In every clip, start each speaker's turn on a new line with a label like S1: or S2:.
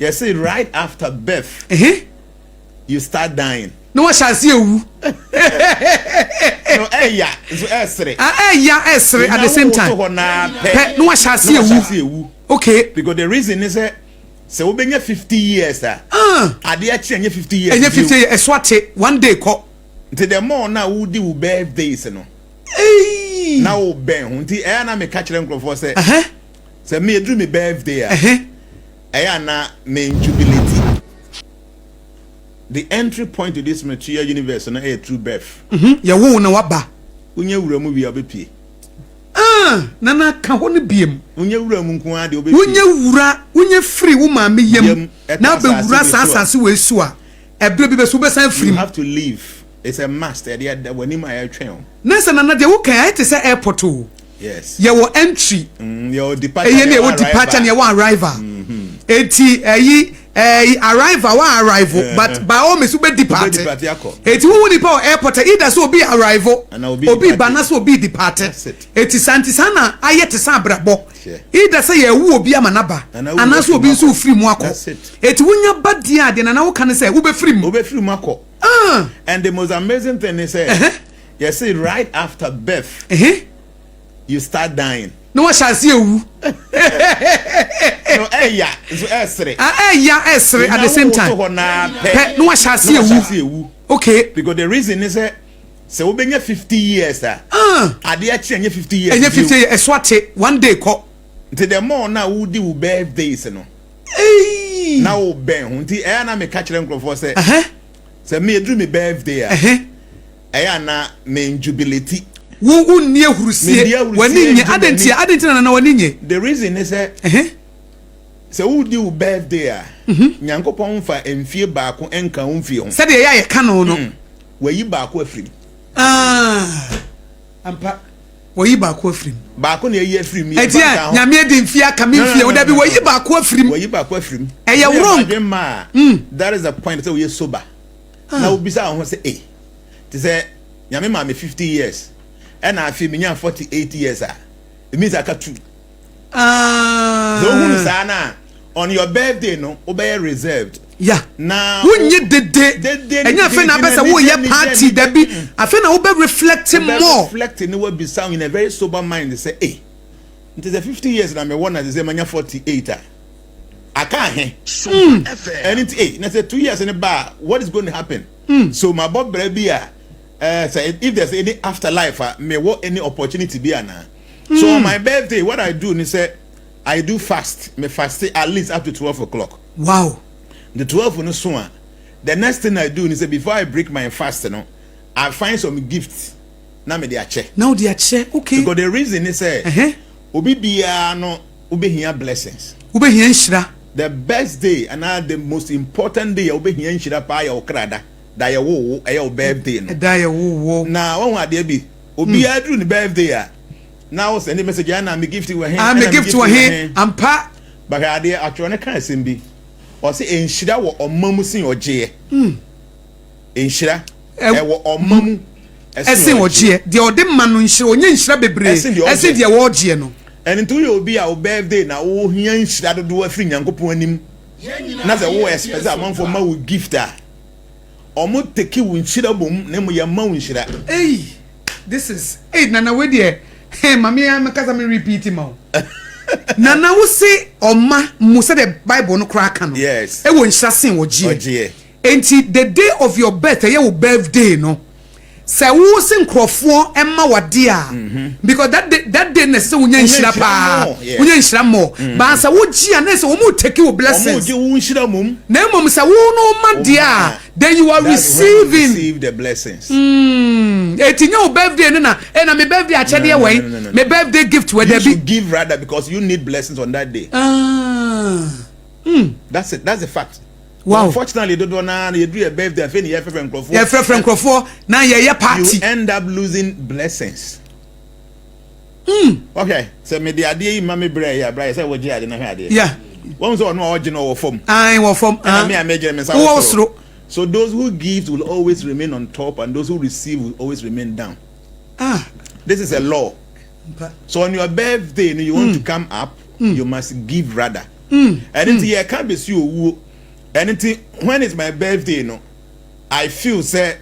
S1: You see, right after birth, you start dying.
S2: No one shall see you.
S1: No, esre
S2: at the same time. No one shall see you. Okay.
S1: Because the reason is that so we been 50 years. Ade actually 50 years.
S2: And 50 years. Swate one day call.
S1: To the more now who do birthdays no. Now ben hunti na me catch them for say. Say me do me birthday. Na main jubility. The entry point to this material universe na a true birth.
S2: Ya wo na waba.
S1: Unye wura mu bia obepie.
S2: Nana ka ho ne biem.
S1: Unye wura mu nko ade obepie.
S2: Unye free wo ma me yam. Na be wura sasase we su a. Ebre bi be so be san free.
S1: You have to leave. It's a must. There when him I train.
S2: Nasa nana de wo kan it say airport o.
S1: Yes.
S2: Ya wo entry.
S1: Your departure.
S2: Your departure and your arrival. Eti arrival arrival, but by all means we be departed. Eti who ni pa airport either so be arrival obi bana so be departed. Eti santisana ayete san brabo. Either say ye wu obi amanaba anaso obi so free mu akọ. Eti wunya badia de na wo kan say wo be free mu.
S1: Akọ. And the most amazing thing is you see right after birth you start dying.
S2: No one shall see you.
S1: No, esre
S2: at the same time. No one shall see you. Okay.
S1: Because the reason is that so we been 50 years. Ade actually 50 years.
S2: And 50 years. Swate one day call.
S1: To the more now who do birthdays no. Now ben hunti na me catch them for say. Say me do me birthday. Na main jubility.
S2: Wo nie hurusie wani nye adentia na wani nye.
S1: The reason is that so who do birthday nyankopon fa emfie baako enka umfie ho
S2: said ya ka no
S1: wayi baako afrim
S2: ampa wayi baako afrim
S1: baako na yi afrim
S2: ya etia nyame de mfie aka me mfie oda bi wayi baako afrim eye wrong
S1: that is the point say we sober na obi say ho say ti say nyame ma me 50 years and I feel me 48 years it means I got two. On your birthday no obey reserved.
S2: Yeah.
S1: Now
S2: when you did and you feel na best wo ye party there be I feel na we be reflecting more.
S1: Reflecting we be sound in a very sober mind. They say it is a 50 years na me one as say manya 48 I can't and it na say 2 years in the bar what is going to happen? So my bob baby so if there's any afterlife may what any opportunity be na. So on my birthday what I do is say I do fast. Me fast at least up to 12 o'clock.
S2: Wow.
S1: The 12 no so the next thing I do is say before I break my fast I find some gifts. Now me dey check.
S2: Now dey check. Okay.
S1: Because the reason is say obi bia no obi here blessings.
S2: Obi here nshira.
S1: The best day and the most important day obi here nshira pa ya okrada. Da ya wo your birthday no.
S2: Da ya wo.
S1: Na won ade bi obi adru ni birthday now send a message and me gift to him.
S2: I'm a gift to him. I'm pa.
S1: But I did actually can't sing be. Or say enshira wo omamu sin oje. Enshira e wo omamu
S2: esin oje. The ode manu enshira onye enshira bebre. Esin the wo oje no.
S1: And into you be our birthday na wo hia enshira do afri nyankopon anim. Na say wo expect among for ma wo gift a. Omo take wo enshira bom na mo ya ma wo enshira.
S2: Hey, this is nana we there. Hey, mami, I'm repeating now. Nana will say, ma, Musa the Bible no crack.
S1: Yes.
S2: It won't shassin or G. Ain't the day of your birthday, your birthday, no. Say, who sing Crawford and Mawadia. Because that day, necessary, when you shrapa, when you shramo. But I would G and this will take you blessings. You should have mum. No, mum, say, oh, no, my dear. Then you are receiving
S1: the blessings.
S2: It's your birthday, and I'm a birthday actually away. My birthday gift where they be
S1: give rather because you need blessings on that day. That's it. That's a fact.
S2: Wow.
S1: Unfortunately, you don't know you do a birthday and you have friend Crawford.
S2: Yeah, friend Crawford. Now you're party.
S1: You end up losing blessings. Okay. So me the idea mommy bray ya bray say what you had na idea.
S2: Yeah.
S1: One so no original form.
S2: I will form.
S1: Me major me say. So those who give will always remain on top and those who receive will always remain down. This is a law. So on your birthday you want to come up, you must give rather. Anything I can't be you. Anything when it's my birthday, no, I feel say,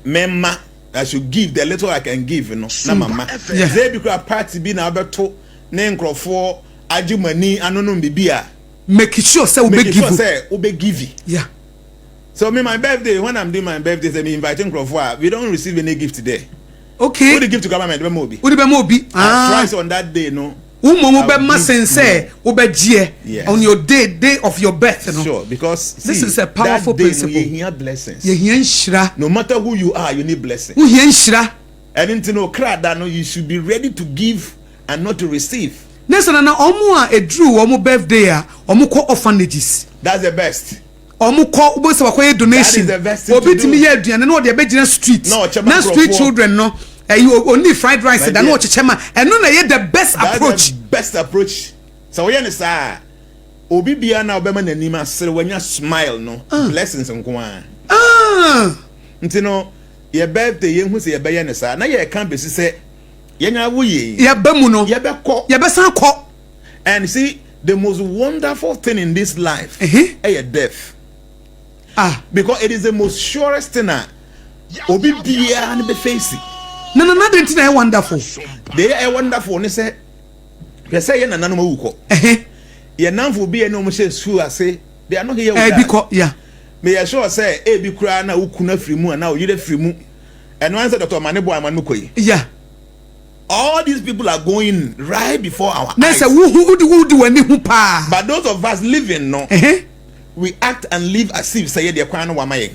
S1: Mama, I should give the little I can give, you know. Na mama. They because party be na beto name for ajumani anono bibia.
S2: Make sure say we
S1: give.
S2: Yeah.
S1: So me my birthday when I'm doing my birthday, they be inviting crowd. We don't receive any gift today.
S2: Okay.
S1: Who they give to government? Be mobi. Price on that day, no.
S2: On your day of your birth, no?
S1: Sure, because
S2: this is a powerful principle.
S1: You hear blessings. No matter who you are, you need blessings. And into no crowd that no, you should be ready to give and not to receive.
S2: Next na omo a drew omo birthday a omo call orphanages.
S1: That's the best.
S2: Omo call obo se wakoye donation. Obi timi ye aduane na o de be gina street. Na street children no. You only fried rice than what chema and no na the best approach.
S1: The best approach. So we understand. Obi bia na obema nanima sere wanya smile no blessings nko a. Nti no your birthday ye hu se ye be ye ne sa na ye kan be si se ye nya wo ye. Ye ba mu no. Ye be ko. Ye be san ko. And see the most wonderful thing in this life is death. Because it is the most surest thing obi bia na be facing.
S2: No, nothing is wonderful.
S1: They are wonderful. They say, "You say you're not normal." You're not for being no more sure. Say they are not here.
S2: Because yeah,
S1: may I sure say, "Eh, be crying now. Ukuna free mu now. You the free mu." And one said, "Doctor Manebo, I'm Manukoi."
S2: Yeah,
S1: all these people are going right before our eyes.
S2: Who do anything pa?
S1: But those of us living, no, we act and live as if say they're crying no wamaye.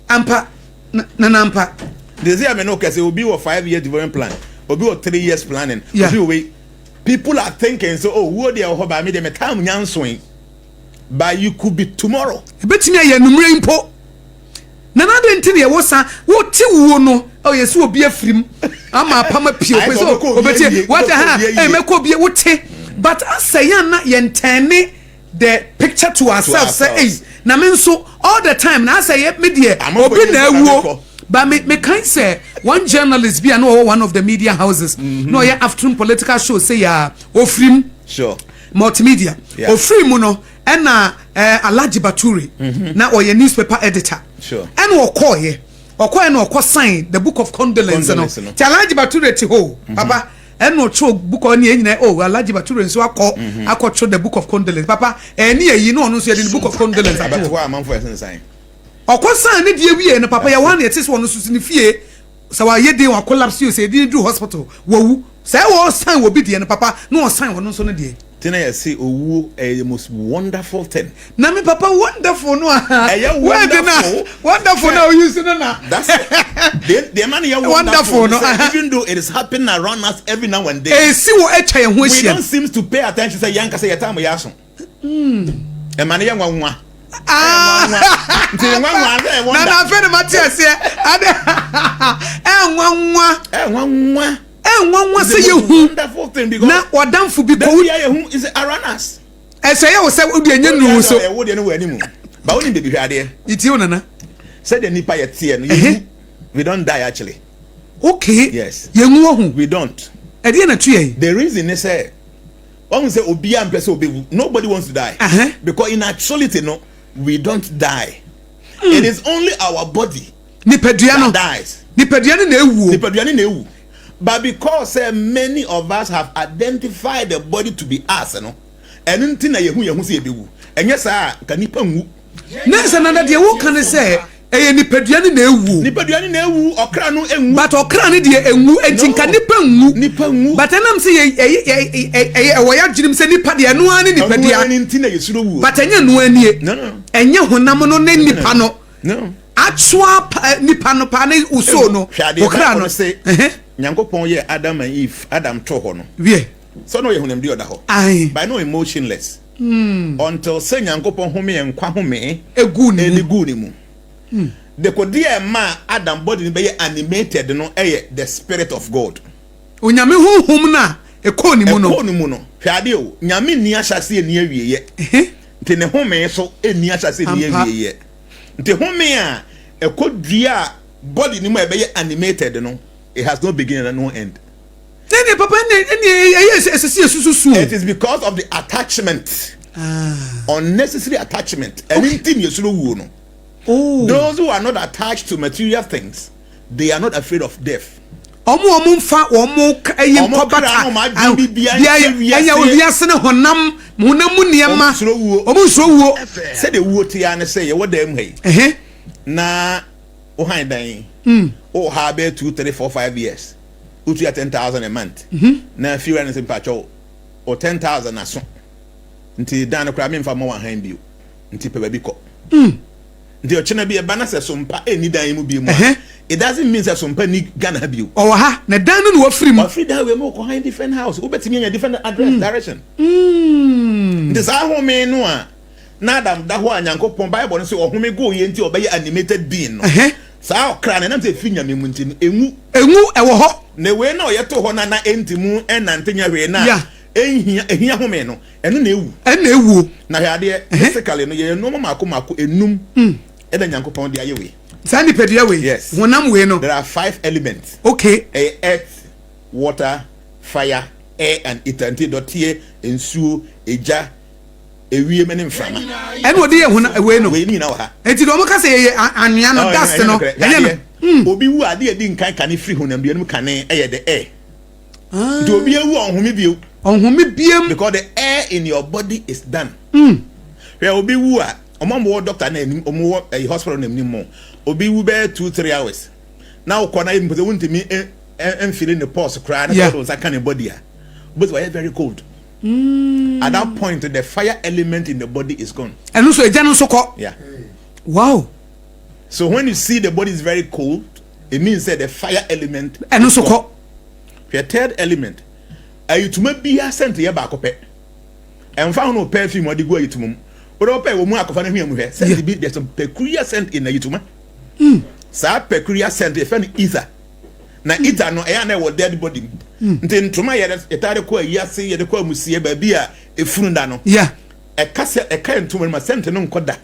S2: Ampa, nampa.
S1: They say I mean okay, say will be a 5-year development plan, will be a 3 years planning.
S2: Yeah.
S1: People are thinking so. Oh, who they are about me? They may time nyanswing, but you could be tomorrow.
S2: Bet me I numre impo. Nana didn't tell you what you no. Oh yes, will be a film. I'm a pama pio. What the me could be a wote. But I say na yentene the picture to ourselves. Say, na men so all the time. Na say me dear. Obi na wo. But me kind say one journalist be one of the media houses. No, yeah, afternoon political show say ofrim.
S1: Sure.
S2: Multimedia. Ofrim no and Alaji Baturi. Na or your newspaper editor.
S1: Sure.
S2: And or sign the book of condolence. No. Alaji Baturi ti ho. Papa. And no show book on ye Alaji Baturi so I call show the book of condolence. Papa, and you know no say the book of condolence.
S1: About why man for sign.
S2: Okosan ne die wie no papa ya wan ye tese wono susu ne fie sa wa ye dey wa collapse you say dey do hospital wo say wo sign wo bi die no papa no sign wono so no die
S1: tina ya say owu the most wonderful thing
S2: na me papa wonderful no wonderful now you see na
S1: that's the man ya wonderful no even though it is happening around us every now and then
S2: si wo echa ye ho
S1: we don't seem to pay attention say yanka say time ya so e man ya nwa
S2: Nana fene Matthias nwa say you
S1: wonderful thing because
S2: na wadamfo bi ko
S1: is around us.
S2: Say you say odi anya nu so
S1: e wo de no wani mu ba woni bebi hwade
S2: iti o nana
S1: say the nipa ye tie no we don't die actually.
S2: Okay,
S1: yes,
S2: we
S1: don't.
S2: E dey na tue
S1: the reason is say one say obi am person obi nobody wants to die because in actuality no we don't die. It is only our body that dies. But because many of us have identified the body to be us, you know, and anything that you see, and yes, I can nipa ngu.
S2: Next another day, what can I say? Nipaduani newu okra no enwu but okra ne de enwu entinka nipa nwu but enam say woya djirim say nipa de no ani nipadia but enye no anie enye honam no ne nipa no atwa nipa no pa ne uso no okra no say
S1: nyankopon ye Adam and Eve Adam to ho no
S2: wie
S1: so no ye honam di oda ho by no emotionless until say nyankopon home ye nkwa home egu ni mu the kodia ma Adam body be animated no the spirit of God
S2: onyame honhom na ekoni mu
S1: no hwade o nyame ni ahyase ni awieye nte ne home so eni ahyase ni awieye nte home a ekodua body ni mu be animated no it has no beginning and no end
S2: Papa,
S1: it is because of the attachment. Unnecessary attachment. Anything you should know. Those who are not attached to material things, they are not afraid of death. Say the wood and say what them hey. Na behind dying. Oh, have 2, 3, 4, 5 years. Utu ya 10,000 a month. Na few and in patcho or 10,000 as soon. Until Dan cramming for more hand you. Until baby co. The ochina be a banner says SOMPA any day will be more. It doesn't mean that SOMPA need Ghana you.
S2: Oh ha, na Dan no free more.
S1: Free that we more behind different house. Who bet me a different address direction. This our home no. Nadam that one yanko pon Bible so or home go yenti obey animated being. Sa okra na say finya me muntin emu
S2: ewo ho.
S1: Na we na oyeto ho na na entimu enantenya we na. Ehia home no eno na ewu na hwe ade physically no ye no mako enum e da nyankopon de ayewe
S2: sani pedua we
S1: yes
S2: wonam we no
S1: there are 5 elements
S2: okay
S1: earth water fire air and eternity dotie ensuo eja ewie mene mframa
S2: eno ode ye hona we no
S1: we ni na ha
S2: enti do mo ka say anwea no dust no enye no
S1: obi wu ade edi nkan kan free honam bianum kan eye the air do obi ewu onhome bio because the air in your body is done. Where obi wu a omambo doctor na enim omo hospital na enim mo obi wu be 2-3 hours. Now kona even because won't me feeling the pulse cry na so that kind of body but we are very cold. At that point the fire element in the body is gone.
S2: And also a jano soko.
S1: Yeah.
S2: Wow.
S1: So when you see the body is very cold, it means that the fire element
S2: and also ko.
S1: The third element ayituma bia sent ye ba kope emfa no perfume odi go ayitumum odo pe wo mu akofa na hwiamu he sent be there's some peculiar scent in ayituma sa peculiar scent e fa no ether na ether no e na wo dead body nti ntuma ye etare ko ayase ye de ko amusie ba bia efunu da no
S2: yeah
S1: e ka ntuma ma scent no nkoda